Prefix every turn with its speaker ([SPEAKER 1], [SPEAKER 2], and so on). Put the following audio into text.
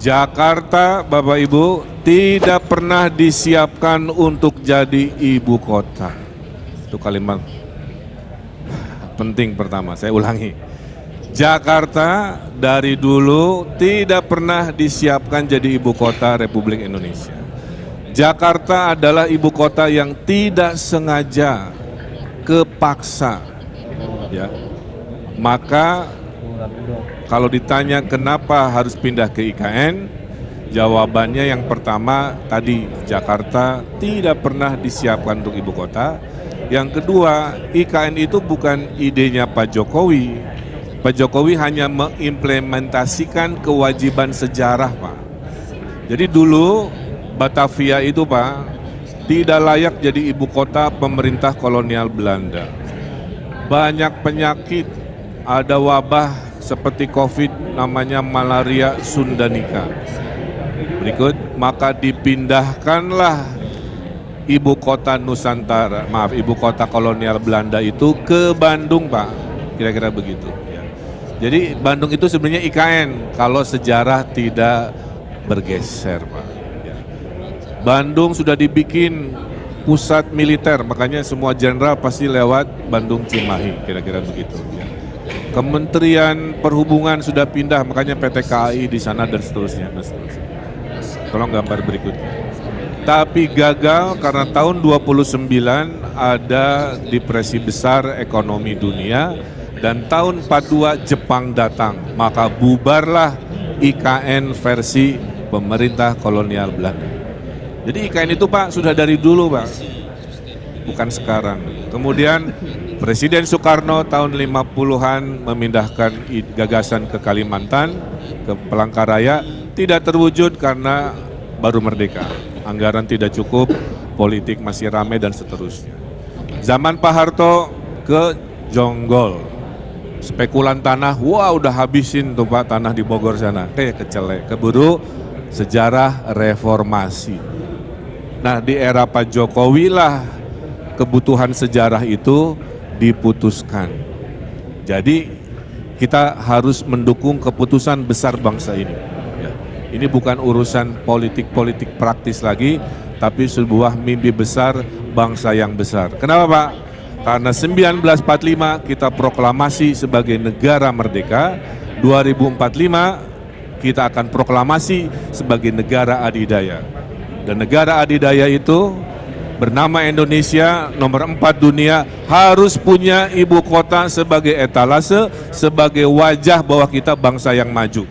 [SPEAKER 1] Jakarta, Bapak Ibu, tidak pernah disiapkan untuk jadi ibu kota. Itu kalimat penting pertama, saya ulangi. Jakarta dari dulu tidak pernah disiapkan jadi ibu kota Republik Indonesia. Jakarta adalah ibu kota yang tidak sengaja, kepaksa, ya. Maka kalau ditanya kenapa harus pindah ke IKN, jawabannya yang pertama tadi, Jakarta tidak pernah disiapkan untuk ibu kota. Yang kedua, IKN itu bukan idenya Pak Jokowi. Pak Jokowi hanya mengimplementasikan kewajiban sejarah, Pak. Jadi dulu Batavia itu, Pak, tidak layak jadi ibu kota pemerintah kolonial Belanda. Banyak penyakit, ada wabah seperti COVID, namanya malaria Sundanika. Berikut, maka dipindahkanlah ibu kota Nusantara, ibu kota kolonial Belanda itu ke Bandung, Pak. Kira-kira begitu. Ya. Jadi Bandung itu sebenarnya IKN kalau sejarah tidak bergeser, Pak. Ya. Bandung sudah dibikin pusat militer, makanya semua jenderal pasti lewat Bandung Cimahi, kira-kira begitu. Ya. Kementerian Perhubungan sudah pindah, makanya PT KAI di sana dan seterusnya. Tolong gambar berikutnya. Tapi gagal karena tahun 29 ada depresi besar ekonomi dunia dan tahun 42 Jepang datang, maka bubarlah IKN versi pemerintah kolonial Belanda. Jadi IKN itu, Pak, sudah dari dulu, Pak, bukan sekarang. Kemudian Presiden Soekarno tahun 50-an memindahkan gagasan ke Kalimantan, ke Palangkaraya, tidak terwujud karena baru merdeka. Anggaran tidak cukup, politik masih ramai dan seterusnya. Zaman Pak Harto ke Jonggol, spekulan tanah, wah udah habisin tuh Pak tanah di Bogor sana, kayak kecelek, keburu sejarah reformasi. Nah di era Pak Jokowi lah kebutuhan sejarah itu diputuskan. Jadi kita harus mendukung keputusan besar bangsa ini. Ya. Ini bukan urusan politik-politik praktis lagi, tapi sebuah mimpi besar bangsa yang besar. Kenapa, Pak? Karena 1945 kita proklamasi sebagai negara merdeka, 2045 kita akan proklamasi sebagai negara adidaya. Dan negara adidaya itu bernama Indonesia, nomor 4 dunia, harus punya ibu kota sebagai etalase, sebagai wajah bahwa kita bangsa yang maju.